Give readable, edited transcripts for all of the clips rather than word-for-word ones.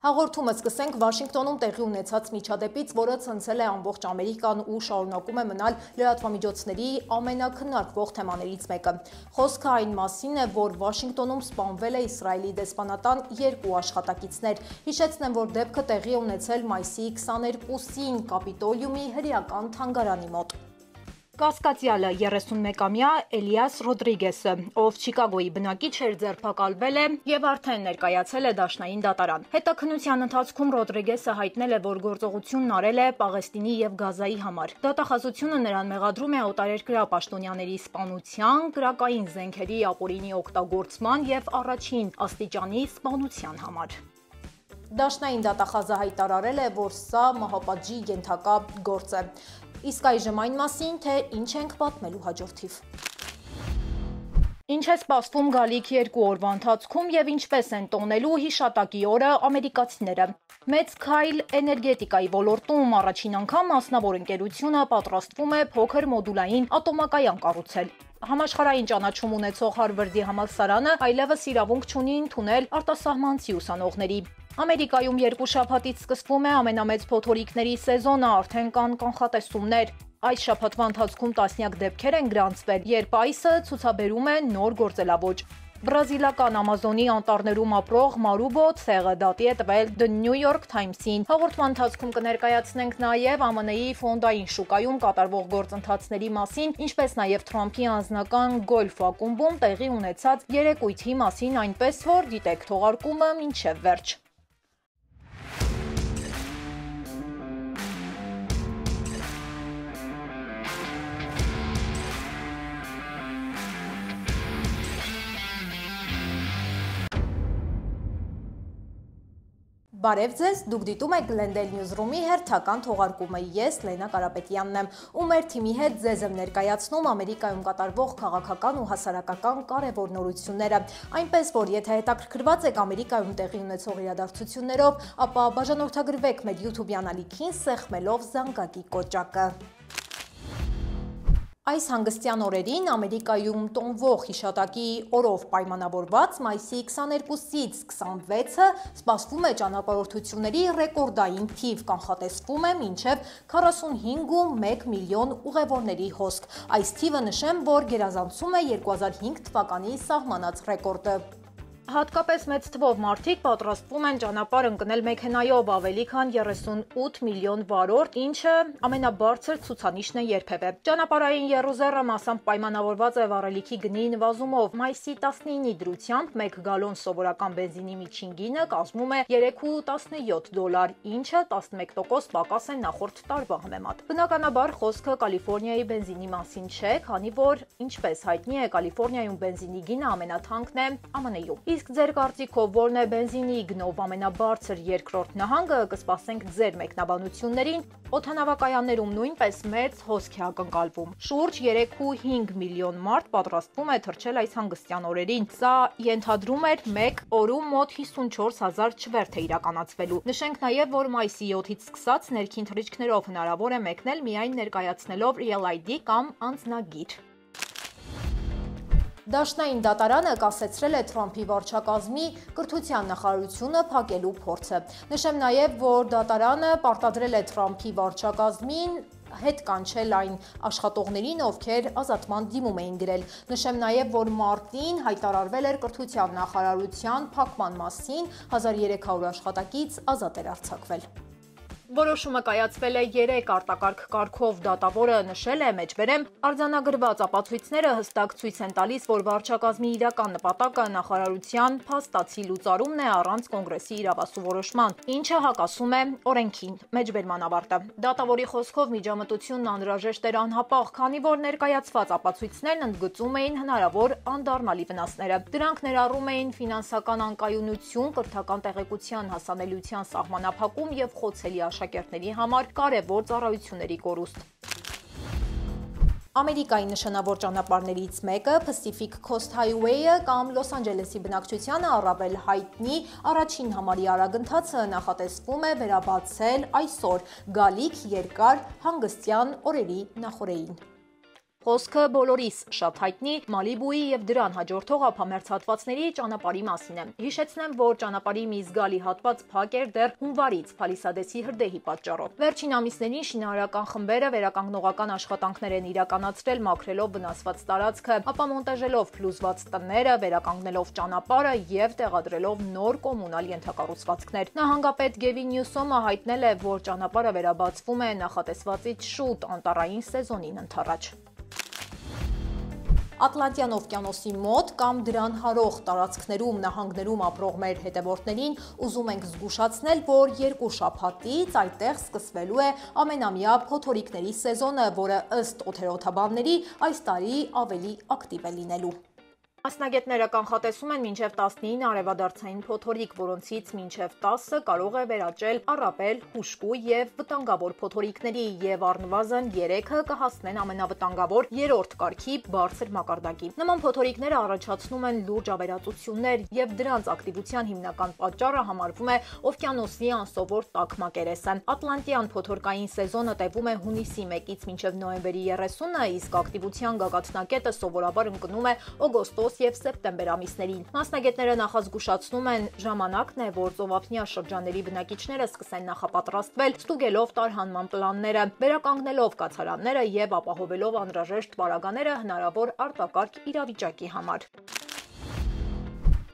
Հաղորդումը սկսենք Վաշինգտոնում տեղի ունեցած միջադեպից, որը ցնցել է ամբողջ Ամերիկան ու շարունակում է մնալ լրատվամիջոցների ամենաքննարկվող թեմաներից մեկը։ Խոսքը այն մասին է, որ Վաշինգտոնում սպանվել է Իսրայելի դեսպանատան 2 աշխատակիցներ։ Հիշեցնեմ, որ դեպքը տեղի է ունեցել մայիսի 22-ին Կապիտոլիումի հրեական թանգարանի մոտ։ Կասկածյալը 31-ամյա Էլիաս Ռոդրիգեսը, ով Չիկագոյի բնակիչ էր, ձերբակալվել է եւ արդեն ներկայացել է դաշնային դատարան։ Հետաքննության ընթացքում Ռոդրիգեսը հայտնել է, որ գործողությունն արել է Պաղեստինի եւ Գազայի համար։ Դատախազությունը նրան մեղադրում է օտարերկրյա պաշտոնյաների սպանության, կրակային զենքերի ապօրինի օգտագործման եւ առաջին աստիճանի սպանության համար։ Դաշնային դատախազը հայտարարել է, որ սա մահապատժի ենթակա գործ է։ Իսկ այժմ այն մասին, թե ինչ ենք պատմելու հաջորդիվ։ Ինչ է սպասվում գալիք 2 օրվա ընթացքում եւ ինչպես են տոնելու հիշատակի օրը ամերիկացիները։ Մեծ քայլ էներգետիկայի ոլորտում առաջին անգամ մասնավոր ընկերությունը պատրաստվում է փոքր մոդուլային ատոմակայան կառուցել։ Համաշխարհային ճանաչում ունեցող Հարվարդի համալսարանը այլևս իրավունք չունի ընդունել արտասահմանցի ուսանողների։ Ամերիկայում 2 շաբաթից սկսվում է ամենամեծ փոթորիկների սեզոնը, արդեն կան կանխատեսումներ։ Այս շաբաթվա ընթացքում տասնյակ դեպքեր են գրանցվել, երբ այսը ցուցաբերում է նոր գործելաոճ։ Բրազիլական Ամազոնի անտառներում ապրող Մարուբո ցեղը դատի է տվել The New York Times-ին։ Հաղորդման ընթացքում կներկայացնենք նաև ԱՄՆ-ի ֆոնդային շուկայում կատարվող գործընթացների մասին, ինչպես նաև Թրամփի անձնական գոլֆ ակումբում տեղի ունեցած երեկույթի մասին, այնպես որ դիտեք թողարկումը մինչև վերջ։ Բարև ձեզ, դուք դիտում եք Glendale Newsroom-ի հերթական թողարկումը, ես Լենա Կարապետյանն եմ ու մեր թիմի հետ ձեզ եմ ներկայացնում Ամերիկայում կատարվող քաղաքական ու հասարակական կարևոր նորությունները, այնպես որ եթե հետաքրքրված եք Ամերիկայում տեղի ունեցող իրադարձություններով, ապա բաժանորդագրվեք մեր YouTube-յան ալիքին սեղմելով զանգակի կոճակը։ Այս հանգստյան օրերին Ամերիկայում տոնվող հիշատակի օրով պայմանավորված մայիսի 22-ից 26-ը սպասվում է ճանապարհորդությունների ռեկորդային թիվ, կանխատեսվում է մինչև 45.1 միլիոն ուղևորների հոսք։ Այս թիվը նշեմ, որ գերազանցում է 2005 թվականի սահմանած ռեկորդը։ Հատկապես մեծ թվով մարդիկ պատրաստվում են ճանապարհ ընկնել մեքենայով, ավելի քան 38 միլիոն վարորդ, ինչը ամենաբարձր ցուցանիշն է երբևէ։ Ճանապարհային եռուզեռը մասամբ պայմանավորված է վառելիքի գնի նվազումով։ Մայիսի 19-ի դրությամբ 1 գալոն սովորական բենզինի միջին գինը կազմում է $3.17, ինչը 11% պակաս է նախորդ տարվա համեմատ։ Բնականաբար խոսքը Կալիֆոռնիայի բենզինի մասին չէ, քանի որ, ինչպես հայտնի է, Կալիֆոռնիայում բենզինի գինը ամենաթանկն է ԱՄՆ-ում։ Իսկ ձեր կարծիքով ո՞րն է բենզինի գնով ամենաբարձր երկրորդ նահանգը, կսպասենք ձեր մեկնաբանություններին։ Օդանավակայաններում նույնպես մեծ հոսք է ակնկալվում։ Շուրջ 3.5 միլիոն մարդ պատրաստվում է թռչել այս հանգստյան օրերին։ Սա ենթադրում էր 1 օրում մոտ 54,000 չվերթ է իրականացվելու։ Նշենք նաև, որ մայիսի 7-ից սկսած ներքին թռիչքներով հնարավոր է մեկնել միայն ներկայացնելով Real ID կամ անձնագիր։ Դաշնային դատարանը կասեցրել է Թրամփի վարչակազմի կրթության նախարարությունը փակելու փորձը։ Նշեմ նաև, որ դատարանը պարտադրել է Թրամփի վարչակազմին հետ կանչել այն աշխատողներին, ովքեր ազատման դիմում էին գրել։ Նշեմ նաև, որ մարտին հայտարարվել էր կրթության նախարարության փակման մասին, 1300 աշխատակից ազատ էր արձակվել։ Որոշումը կայացվել է 3 արտակարգ կարգով, դատավորը նշել է, մեջբերեմ, արձանագրված ապացույցները հստակ ցույց են տալիս, որ վարչակազմի իրական նպատակը նախարարության փաստացի լուծարումն է առանց կոնգրեսի իրավասու որոշման, ինչը հակասում է օրենքին։ Մեջբերման ավարտը։ Դատավորի խոսքով միջամտությունն անհրաժեշտ էր անհապաղ, քանի որ ներկայացված ապացույցներն ընդգծում էին հնարավոր անդառնալի վնասները։ Դրանք ներառում էին ֆինանսական անկայունություն, կրթական տեղեկության հասանելիության սահմանափակում եւ խոցելի աշակերտների համար կարևոր ծառայությունների կորուստ։ Ամերիկայի նշանավոր ճանապարհներից մեկը Pacific Coast Highway-ը կամ Լոս Անջելեսի բնակչությանը առավել հայտնի առաջին համարի արագընթացը նախատեսվում է վերաբացել այսօր գալիք երկար հանգստյան օրերի նախօրեին։ Խոսքը բոլորիս շատ հայտնի Մալիբուի եւ դրան հաջորդող ափամերձ հատվածների ճանապարհի մասին է։ Հիշեցնեմ, որ ճանապարհի մի զգալի հատված փակ էր դեռ հունվարից Փալիսադեսի հրդեհի պատճառով։ Վերջին ամիսներին շինարարական խմբերը վերականգնողական աշխատանքներ են իրականացրել, մաքրելով վնասված տարածքը, ապամոնտաժելով փլուզված տները, վերականգնելով ճանապարհը եւ տեղադրելով նոր կոմունալ ենթակառուցվածքներ։ Նահանգապետ Գևին Նյուսոմը հայտնել է, որ ճանապարհը վերաբացվում է նախատեսվածից շուտ անտառային սեզոնին ընդառաջ։ Ատլանտյան օվկիանոսի մոտ կամ դրան հարող տարածքներում, նահանգներում ապրող մեր հետևորդներին ուզում ենք զգուշացնել, որ 2 շաբաթից այդտեղ սկսվելու է ամենամյա փոթորիկների սեզոնը, որը ըստ օդերոթաբանների այս տարի ավելի ակտիվ է լինելու։ Մասնագետները կանխատեսում են մինչև 19 արևադարձային փոթորիկ, որոնցից մինչև 10-ը կարող է վերաճել առավել հուժկու եւ վտանգավոր փոթորիկների եւ առնվազն 3-ը կհասնեն ամենավտանգավոր 3-րդ կարգի բարձր մակարդակի։ Նման փոթորիկները առաջացնում են լուրջ ավերածություններ եւ դրանց ակտիվության հիմնական պատճառը համարվում է օվկիանոսի անսովոր տաք մակերեսը։ Ատլանտյան փոթորկային սեզոնը տևում է հունիսի 1-ից մինչև նոյեմբերի 30-ը, իսկ ակտիվության գագաթնակետը սովորաբար ընկնում է օգոստոս եւ սեպտեմբեր ամիսներին։ Մասնագետները նախազգուշացնում են, ժամանակն է, որ ծովափնյա շրջանների բնակիչները սկսեն նախապատրաստվել, ստուգելով տարհանման պլանները, վերականգնելով կացարանները եւ ապահովելով անհրաժեշտ պարագաները հնարավոր արտակարգ իրավիճակի համար։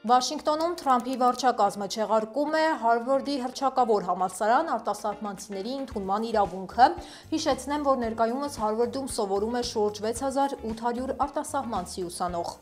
Վաշինգտոնում Թրամփի վարչակազմը չեղարկում է Հարվարդի հռչակավոր համալսարան արտասահմանցիների ընդունման իրավունքը։ Հիշեցնեմ, որ ներկայումս Հարվարդում սովորում է շուրջ 6800 արտասահմանցի ուսանող։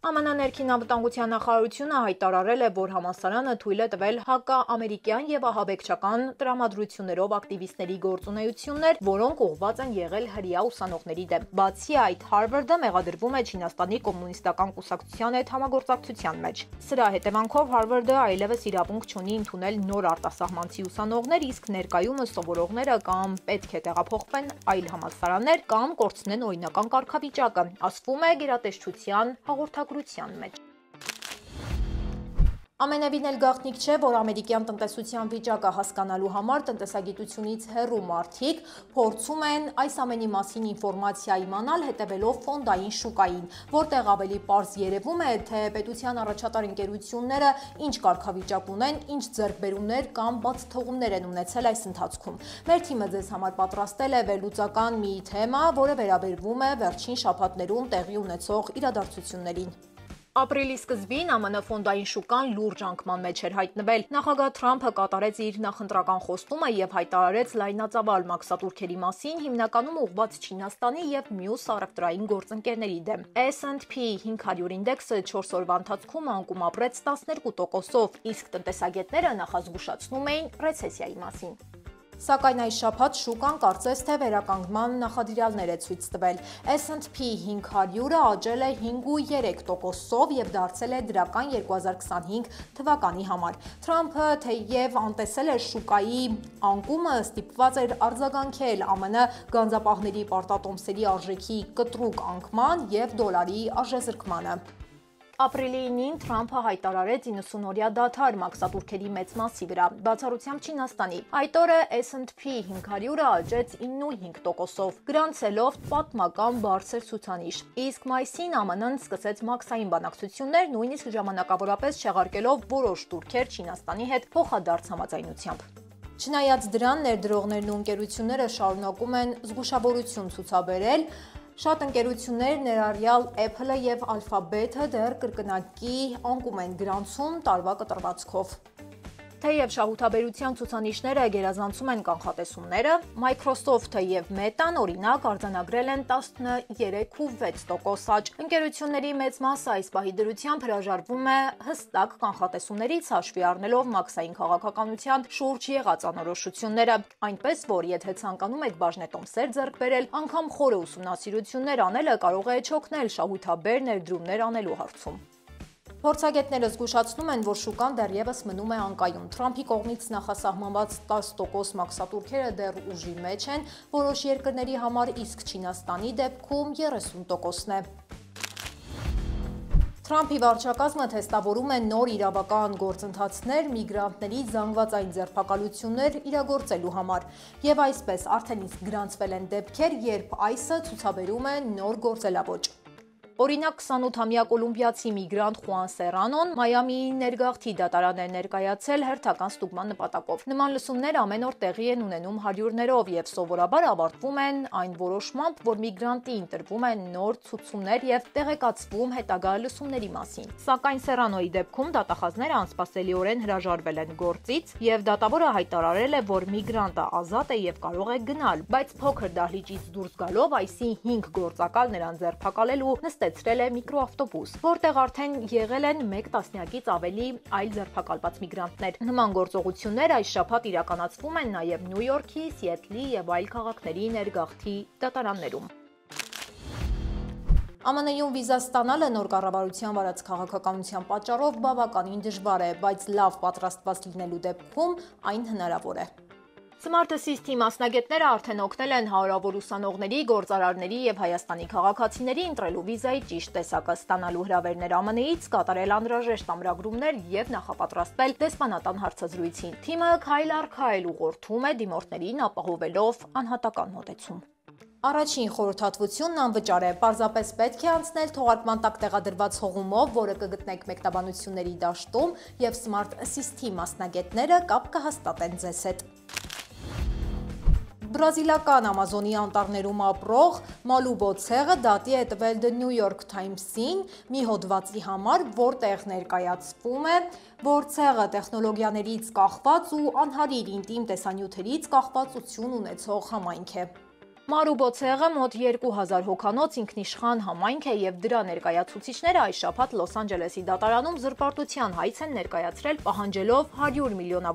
ԱՄՆ ներքին անվտանգության նախարարությունը հայտարարել է, որ համալսարանը թույլ է տվել հակաամերիկյան եւ ահաբեկչական տրամադրություններով ակտիվիստների գործունեություններ, որոնք ուղղված են եղել հրեա ուսանողների դեմ։ Բացի այդ, Հարվարդը մեղադրվում է Չինաստանի կոմունիստական կուսակցության հետ համագործակցության մեջ։ Սրա հետևանքով Հարվարդը այլևս իրավունք չունի ընդունել նոր արտասահմանցի ուսանողներ, իսկ ներկայումս սովորողները կամ պետք է տեղափոխվեն այլ համալսարաններ կամ կորցնեն օրինական կարգավիճակը, ասվում է գերատեսչության հաղորդագրության մեջ։ Ամենևին էլ գաղտնիք չէ, որ ամերիկյան տնտեսության վիճակը հասկանալու համար տնտեսագիտությունից հեռու մարդիկ փորձում են այս ամենի մասին ինֆորմացիա իմանալ հետևելով ֆոնդային շուկային, որտեղ ավելի պարզ երևում է, թե պետության առաջատար ընկերությունները ինչ կարգավիճակ ունեն, ինչ ձեռքբերումներ կամ բացթողումներ են ունեցել այս ընթացքում։ Մեր թիմը ձեզ համար պատրաստել է վերլուծական մի թեմա, որը վերաբերվում է վերջին շաբաթներում տեղի ունեցող իրադարձություններին։ Ապրիլի սկզբին ԱՄՆ ֆոնդային շուկան լուրջ անկման մեջ էր հայտնվել։ Նախագահ Թրամփը կատարեց իր նախընտրական խոստումը եւ հայտարարեց լայնածավալ մաքսատուրքերի մասին, հիմնականում ուղղված Չինաստանի եւ մյուս առևտրային գործընկերների դեմ։ S&P 500 ինդեքսը 4 օրվա ընթացքում անկում ապրեց 12%-ով, իսկ տնտեսագետները նախազգուշացնում էին ռեցեսիայի մասին։ Սակայն այս շաբաթ շուկան կարծես թե վերականգնման նախադրյալներ է ցույց տվել։ S&P 500-ը աճել է 5.3%-ով եւ դարձել է դրական 2025 թվականի համար։ Թրամփը թեև անտեսել էր շուկայի անկումը, ստիպված էր արձագանքել ԱՄՆ գանձապահների պարտատոմսերի արժեքի կտրուկ անկման եւ դոլարի արժեզրկմանը։ Ապրիլի 9-ին Թրամփը հայտարարեց 90-օրյա դադար մաքսատուրքերի մեծ մասի վրա, բացառությամբ Չինաստանի։ Այդ օրը S&P 500-ը աճեց 9.5%-ով, գրանցելով պատմական բարձր ցուցանիշ։ Իսկ մայիսին ԱՄՆ-ն սկսեց մաքսային բանակցություններ, նույնիսկ ժամանակավորապես չեղարկելով որոշ տուրքեր Չինաստանի հետ փոխադարձ համաձայնությամբ։ Չնայած դրան, ներդրողներն ու ընկերությունները շարունակում են զգուշավորություն ցուցաբերել։ Շատ ընկերություններ, ներառյալ Apple-ը եւ Alphabet-ը դեռ կրկնակի անկում են գրանցում տարվա կտրվածքով։ Թեև շահութաբերության ցուցանիշները գերազանցում են կանխատեսումները, Microsoft-ը եւ Meta-ն օրինակ արձանագրել են 13.6% աճ։ Ընկերությունների մեծ մասը այս պահի դրությամբ հրաժարվում է հստակ կանխատեսումներից, հաշվի առնելով մաքսային քաղաքականության շուրջ եղած անորոշությունները, այնպես որ եթե ցանկանում եք բաժնետոմսեր ձեռք բերել, անգամ խորը ուսումնասիրություններ անելը կարող է չօգնել շահութաբեր ներդրումներ անելու հարցում։ Փորձագետները զգուշացնում են, որ շուկան դեռևս մնում է անկայուն։ Թրամփի կողմից նախասահմանված 10% մաքսատուրքերը դեռ ուժի մեջ են, որոշ երկրների համար, իսկ Չինաստանի դեպքում 30%-ն է։ Թրամփի վարչակազմը թեստավորում է նոր իրավական գործընթացներ միգրանտների զանգվածային ձերբակալություններ իրագործելու համար, եւ այսպես արդեն իսկ գրանցվել են դեպքեր, երբ այսը ցուցաբերում է նոր գործելավոճ։ Օրինակ 28-ամյա կոլումբիացի միգրանտ Խուան Սերանոն Մայամիի ներգաղթի դատարան է ներկայացել հերթական ստուգման նպատակով։ Նման լսումներ ամեն օր տեղի են ունենում հարյուրներով եւ սովորաբար ավարտվում են այն որոշմամբ, որ միգրանտին տրվում են նոր ցուցումներ եւ տեղեկացվում հետագա լսումների մասին։ Սակայն Սերանոյի դեպքում դատախազները անսպասելիորեն հրաժարվել են գործից եւ դատավորը հայտարարել է, որ միգրանտը ազատ է եւ կարող է գնալ, բայց փոքր դահլիճից դուրս գալով այսի 5 գործակալ նրան ձերբակալելու ստեցրել է միկրոավտոբուս, որտեղ արդեն եղել են 1 տասնյակից ավելի այլ ձերբակալված միգրանտներ։ Նման գործողություններ այս շաբաթ իրականացվում են նաև Նյու Յորքի, Սիեթլի եւ այլ քաղաքների ներգաղթի դատարաններում։ ԱՄՆ-ում վիզա ստանալը նոր կառավարության վարած քաղաքականության պատճառով բավականին դժվար է, բայց լավ պատրաստված լինելու դեպքում այն հնարավոր է։ Smart Assist-ի մասնագետները արդեն օգնել են հարյուրավոր ուսանողների, գործարարների եւ Հայաստանի քաղաքացիների ընտրելու վիզայի ճիշտ տեսակը, ստանալու հրավերներ ԱՄՆ-ից, կատարել անհրաժեշտ ամրագրումներ եւ նախապատրաստվել դեսպանատան հարցազրույցին։ Թիմը քայլ առ քայլ ուղղորդում է դիմորդներին ապահովելով անհատական մոտեցում։ Առաջին խորհրդատվությունն անվճար է, պարզապես պետք է անցնել թողարկման տակ տեղադրված հղումով, որը կգտնեք մեկնաբանությունների դաշտում, եւ Smart Assist-ի մասնագետները կապ կհաստատեն ձեզ հետ։ Բրազիլական Ամազոնի անտառներում ապրող Մալուբո ցեղը դատի է տվել The New York Times-ին մի հոդվածի համար, որտեղ ներկայացվում է, որ ցեղը տեխնոլոգիաներից կախված ու անհարիր ինտիմ տեսանյութերից կախվածություն ունեցող համայնք է։ Մարուբո ցեղը մոտ 2000 հոգանոց ինքնիշխան համայնք է եւ դրա ներկայացուցիչները այս շաբաթ Լոս Անջելեսի դատարանում զրպարտության հայց են ներկայացրել, պահանջելով $100 միլիոն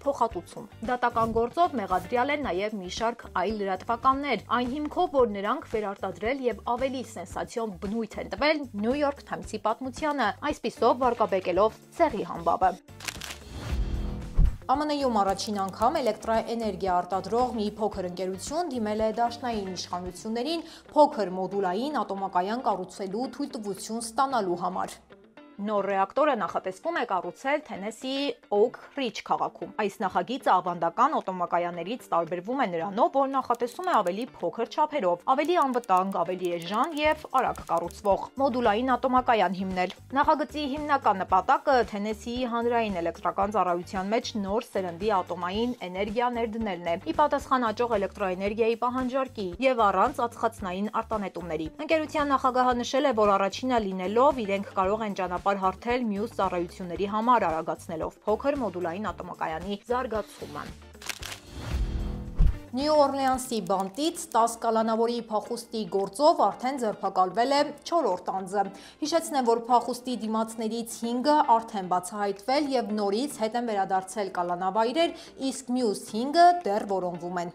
փոխհատուցում։ Դատական գործով մեղադրյալ են նաեւ մի շարք այլ լրատվականներ, այն հիմքով, որ նրանք վերարտադրել եւ ավելի սենսացիոն բնույթ են տվել New York Times-ի պատմությանը, այսպիսով վարկաբեկելով ցեղի համբավը։ ԱՄՆ-ում առաջին անգամ էլեկտրաէներգիա արտադրող մի փոքր ընկերություն դիմել է դաշնային իշխանություններին փոքր մոդուլային ատոմակայան կառուցելու թույլտվություն ստանալու համար։ Նոր ռեակտորը նախատեսվում է կառուցել Թենեսիի Օուք Ռիջ քաղաքում։ Այս նախագիծը ավանդական ատոմակայաններից տարբերվում է նրանով, որ նախատեսում է ավելի փոքր չափերով, ավելի անվտանգ, ավելի էժան եւ արագ կառուցվող մոդուլային ատոմակայան հիմնել։ Նախագծի հիմնական նպատակը Թենեսիի հանրային էլեկտրական ծառայության մեջ նոր սերնդի ատոմային էներգիա ներդնելն է՝ ի պատասխան աճող էլեկտրոէներգիայի պահանջարկի եւ առանց ածխածնային արտանետումների։ Ընկերության նախագահը նշել է, որ առաջինը լինելով իրենք կարող են ճանապարհ հարթել մյուս ծառայությունների համար, արագացնելով փոքր մոդուլային ատոմակայանի զարգացումը։ Նյու Օրլեանսի բանտից 10 կալանավորի փախուստի գործով արդեն ձերբակալվել է 4-րդ անձը։ Հիշեցնեմ, որ փախուստի դիմացներից 5-ը արդեն բացահայտվել եւ նորից հետ են վերադարձել կալանավայրեր, իսկ մյուս 5-ը դեռ որոնվում են։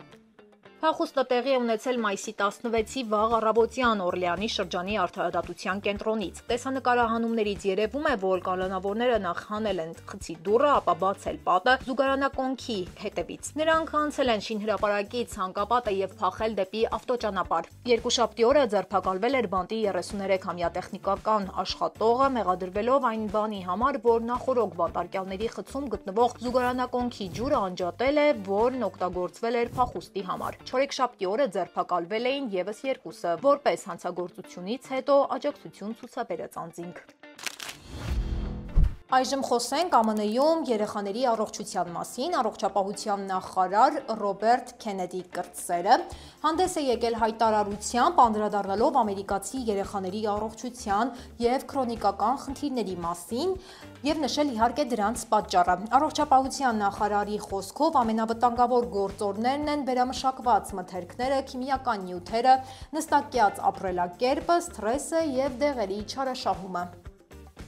Փախուստը տեղի է ունեցել մայիսի 16-ի վաղ առավոտյան Օրլեանի շրջանի արդարադատության կենտրոնից։ Տեսանկարահանումներից երևում է, որ կալանավորները նախ հանել են խցի դուռը, ապա բացել պատը զուգարանակոնքի հետևից։ Նրանք անցել են շինհրապարակից ցանկապատը եւ փախել դեպի ավտոճանապարհ։ Երկուշաբթի օրը ձերբակալվել էր բանտի 33-ամյա տեխնիկական աշխատողը, մեղադրվելով այն բանի համար, որ նախորոք բանտարկյալների խցում գտնվող զուգարանակոնքի ջուրը անջատել է, որն օգտագործվել էր փախուստի համար։ Չորեքշաբթի օրը ձերբակալվել էին եւս 2-ը, որպես հանցագործությունից հետո աջակցություն ցուցաբերած անձինք։ Այժմ խոսենք ԱՄՆ-ում երեխաների առողջության մասին։ Առողջապահության նախարար Ռոբերտ Քենեդի կրտսերը հանդես է եկել հայտարարությամբ, անդրադառնալով ամերիկացի երեխաների առողջության եւ քրոնիկական խնդիրների մասին եւ նշել իհարկե դրանց պատճառը։ Առողջապահության նախարարի խոսքով ամենավտանգավոր գործոններն են վերամշակված մթերքները, քիմիական նյութերը, նստակյաց ապրելակերպը, սթրեսը եւ դեղերի չարաշահումը։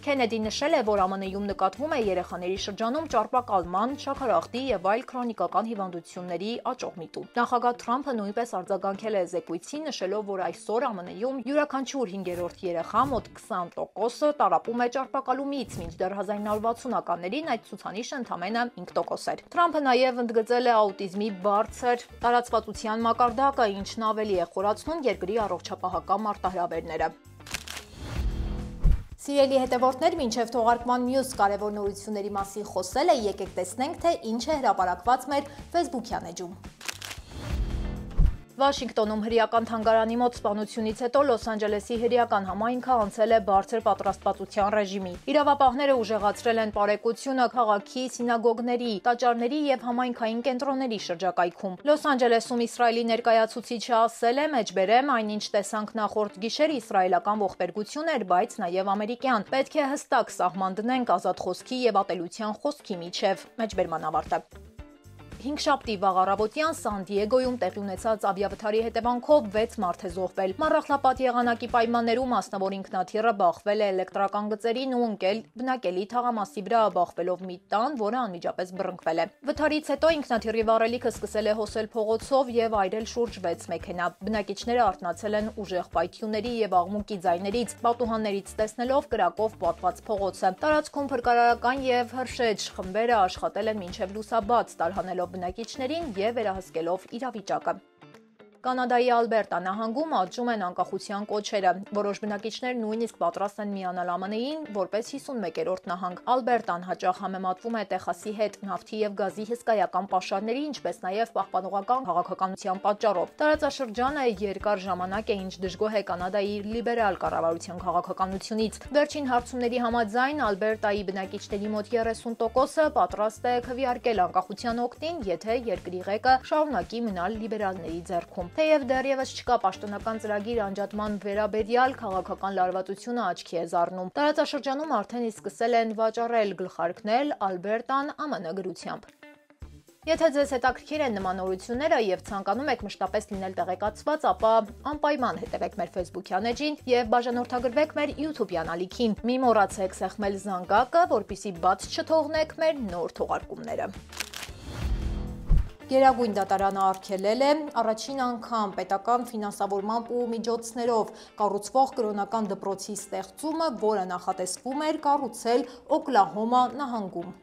Քենեդի նշել է, որ ԱՄՆ-ում նկատվում է երեխաների շրջանում ճարպակալման, շաքարախտի եւ այլ քրոնիկական հիվանդությունների աճող միտում։ Նախագահ Թրամփը նույնպես արձագանքել է զեկույցին, նշելով, որ այսօր ԱՄՆ-ում յուրաքանչյուր 5-րդ երեխա մոտ 20%-ը տառապում է ճարպակալումից, մինչդեռ 1960-ականներին այդ ցուցանիշը ընդամենը 5% էր։ Թրամփը նաեւ ընդգծել է աուտիզմի բարձր տարածվածության մակարդակը, ինչն ավելի է խորացնում երկրի առողջապահական մարտահրավերները։ Սիրելի հետևորդներ, մինչև թողարկման մյուս կարևոր նորությունների մասին խոսել է, եկեք տեսնենք, թե ինչ է հրապարակված մեր Facebook-յան էջում։ Վաշինգտոնում հրեական թանգարանի մոտ սպանությունից հետո Լոս Անջելեսի հրեական համայնքը անցել է բարձր պատրաստվածության ռեժիմի։ Իրավապահները ուժեղացրել են պարեկությունը քաղաքի, սինագոգների, տաճարների եւ համայնքային կենտրոնների շրջակայքում։ Լոս Անջելեսում Իսրայելի ներկայացուցիչը ասել է. «Մեջբերեմ այնինչ տեսանք նախորդ գիշեր իսրայելական ողբերգություն էր, բայց նաեւ ամերիկյան։ Պետք է հստակ սահման դնենք ազատ խոսքի եւ ատելության խոսքի միջև»։ Մեջբերման ավարտը։ Հինգշաբթի վաղ առավոտյան Սան Դիեգոյում տեղի ունեցած ավիավթարի հետևանքով 6 մարդ է զոհվել։ Մառախլապատ եղանակի պայմաններում մասնավոր ինքնաթիռը բախվել է էլեկտրական գծերին ու ընկել բնակելի թաղամասի վրա, բախվելով մի տան, որը անմիջապես բռնկվել է։ Վթարից հետո ինքնաթիռի վառելիքը սկսել է հոսել փողոցով եւ այրել շուրջ 6 մեքենա։ Բնակիչները արթնացել են ուժեղ պայթյունների եւ աղմուկի ձայներից, պատուհաններից տեսնելով կրակով պատված փողոցը։ Տարածքում փրկարարական եւ հրշեջ խմբերը աշխատել են մինչեւ լուսաբաց, տարհանելով բնակիչներին եւ վերահսկելով իրավիճակը։ Կանադայի Ալբերտա նահանգում աճում են անկախության կոչերը։ Որոշ բնակիչներ նույնիսկ պատրաստ են միանալ ԱՄՆ-ին որպես 51-րդ նահանգ։ Ալբերտան հաճախ համեմատվում է Տեխասի հետ նավթի եւ գազի հսկայական պաշարների, ինչպես նաեւ պահպանողական քաղաքականության պատճառով։ Տարածաշրջանը երկար ժամանակ է ինչ դժգոհ է Կանադայի լիբերալ կառավարության քաղաքականությունից։ Վերջին հարցումների համաձայն Ալբերտայի բնակիչների մոտ 30%-ը պատրաստ է քվեարկել անկախության օգտին, եթե երկրի ղեկը շարունակի մնալ լիբերալների ձեռքում։ Թեև դեռևս չկա պաշտոնական ծրագիր անջատման վերաբերյալ, քաղաքական լարվածությունը աչքի է զարնում։ Տարածաշրջանում արդեն իսկ սկսել են վաճառել գլխարկներ Ալբերտան ԱՄՆ գրությամբ։ Եթե ձեզ հետաքրքիր են նման նորությունները եւ ցանկանում եք մշտապես լինել տեղեկացված, ապա անպայման հետևեք մեր Facebook-յան էջին եւ բաժանորդագրվեք մեր YouTube-յան ալիքին։ Մի մոռացեք սեղմել զանգակը, որպեսզի բաց չթողնեք մեր նոր թողարկումները։ Գերագույն դատարանը արգելել է առաջին անգամ պետական ֆինանսավորմամբ ու միջոցներով կառուցվող կրոնական դպրոցի ստեղծումը, որը նախատեսվում էր կառուցել Օկլահոմա նահանգում։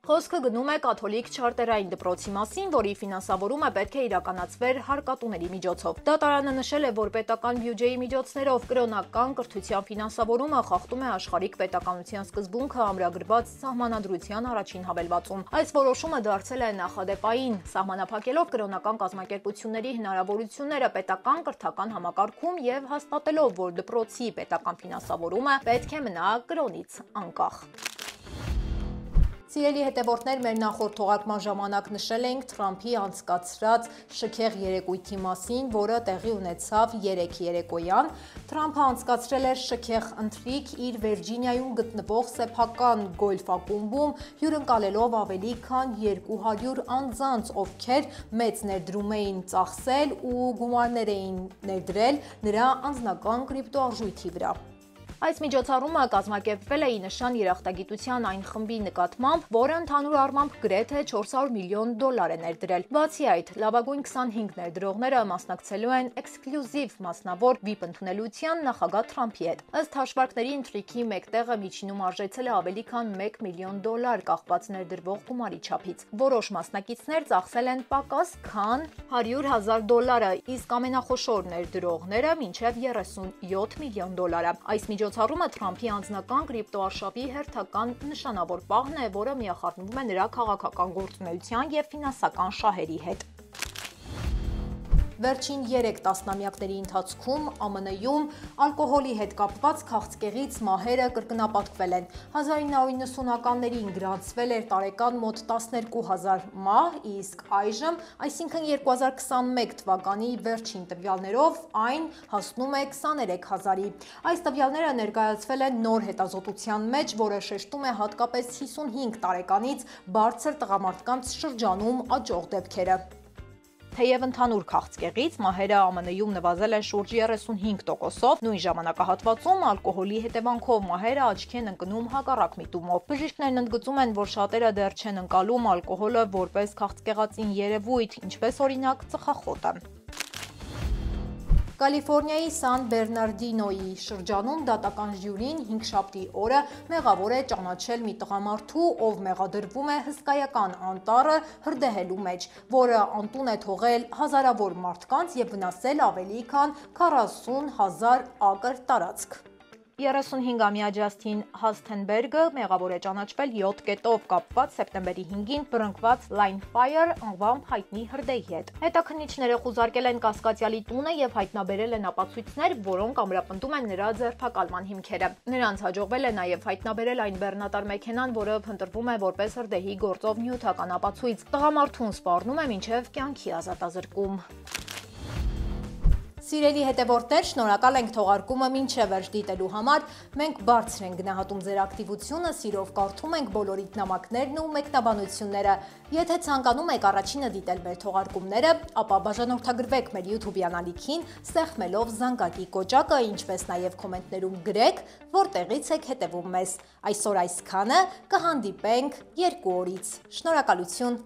Խոսքը գնում է կաթոլիկ չարտերային դպրոցի մասին, որի ֆինանսավորումը պետք է իրականացվեր հարկատուների միջոցով։ Դատարանը նշել է, որ պետական բյուջեի միջոցներով կրոնական կրթության ֆինանսավորումը խախտում է աշխարհիկ պետականության սկզբունքը ամրագրված սահմանադրության առաջին հավելվածում։ Այս որոշումը դարձել է նախադեպային, սահմանափակելով կրոնական կազմակերպությունների հնարավորությունները պետական կրթական համակարգում եւ հաստատելով, որ դպրոցի պետական ֆինանսավորումը պետք է մնա կրոնից անկախ։ Սիրելի հետևորդներ, մեր նախորդ թողարկման ժամանակ նշել էինք Թրամփի անցկացրած շքեղ երեկույթի մասին, որը տեղի ունեցավ 3 երեկոյան։ Թրամփը անցկացրել էր շքեղ ընթրիք իր Վիրջինիայում գտնվող սեփական գոլֆ ակումբում, հյուրընկալելով ավելի քան 200 անձանց, ովքեր մեծ ներդրում էին ծախսել ու գումարներ էին ներդրել նրա անձնական կրիպտոարժույթի վրա։ Այս միջոցառումը կազմակերպվել է ի նշան երախտագիտության այն խմբի նկատմամբ, որը ընդհանուր առմամբ գրեթե $400 միլիոն է ներդրել։ Բացի այդ, լավագույն 25 ներդրողները մասնակցելու են էքսկլյուզիվ մասնավոր VIP ընդունելության նախագահ Թրամփի հետ։ Ըստ հաշվարկների ընթրիքի մեկ տեղը միջինում արժեցել է ավելի քան $1 միլիոն կախված ներդրվող գումարի չափից։ Որոշ մասնակիցներ ծախսել են պակաս քան $100,000, իսկ ամենախոշոր ներդրողները մինչև $37 միլիոն։ Այս միջոցառումը Թրամփի անձնական կրիպտոարշավի հերթական նշանավոր պահն է, որը միախառնվում է նրա քաղաքական գործունեության եւ ֆինանսական շահերի հետ։ Վերջին 3 տասնամյակների ընթացքում ԱՄՆ-ում ալկոհոլի հետ կապված քաղցկեղից մահերը կրկնապատկվել են։ 1990-ականներին գրանցվել էր տարեկան մոտ 12,000 մահ, իսկ այժմ, այսինքն 2021 թվականի վերջին տվյալներով, այն հասնում է 23,000-ի։ Այս տվյալները ներկայացվել են նոր հետազոտության մեջ, որը շեշտում է հատկապես 55 տարեկանից բարձր տղամարդկանց շրջանում աճող դեպքերը։ Թեև ընդհանուր քաղցկեղից մահերը ԱՄՆ-ում նվազել են շուրջ 35%-ով, նույն ժամանակահատվածում ալկոհոլի հետևանքով մահերը աչքի են ընկնում հակառակ միտումով։ Բժիշկներն ընդգծում են, որ շատերը դեռ չեն ընկալում ալկոհոլը որպես քաղցկեղածին երևույթ, ինչպես օրինակ ծխախոտը։ Կալիֆորնիայի Սան Բերնարդինոյի շրջանում դատական ժյուրին հինգշաբթի օրը մեղավոր է ճանաչել մի տղամարդու, ով մեղադրվում է հսկայական անտառը հրդեհելու մեջ, որը անտուն է թողել հազարավոր մարդկանց եւ վնասել ավելի քան 40,000 ակր տարածք։ 35-ամյա Ջասթին Հասթենբերգը մեղավոր է ճանաչվել 7 կետով կապված սեպտեմբերի 5-ին բռնկված Linefire անվամբ հայտնի հրդեհի հետ։ Հետաքննիչները խուզարկել են կասկածյալի տունը եւ հայտնաբերել են ապացույցներ, որոնք ամրապնդում են նրա ձերբակալման հիմքերը։ Նրանց հաջողվել է նաեւ հայտնաբերել այն բեռնատար մեքենան, որը փնտրվում է որպես հրդեհի գործով նյութական ապացույց։ Տղամարդուն սպառնում է մինչև կյանքի ազատազրկում։ Սիրելի հետևորդներ, շնորհակալ ենք թողարկումը մինչև վերջ դիտելու համար։ Մենք բարձր ենք գնահատում ձեր ակտիվությունը, սիրով կարդում ենք բոլորիդ նամակներն ու մեկնաբանությունները։ Եթե ցանկանում եք առաջինը դիտել մեր թողարկումները, ապա բաժանորդագրվեք մեր YouTube-յան ալիքին, սեղմելով զանգակի կոճակը, ինչպես նաև կոմենտներում գրեք, որտեղից եք հետևում մեզ։ Այսօր այսքանը, կհանդիպենք 2 օրից։ Շնորհակալություն։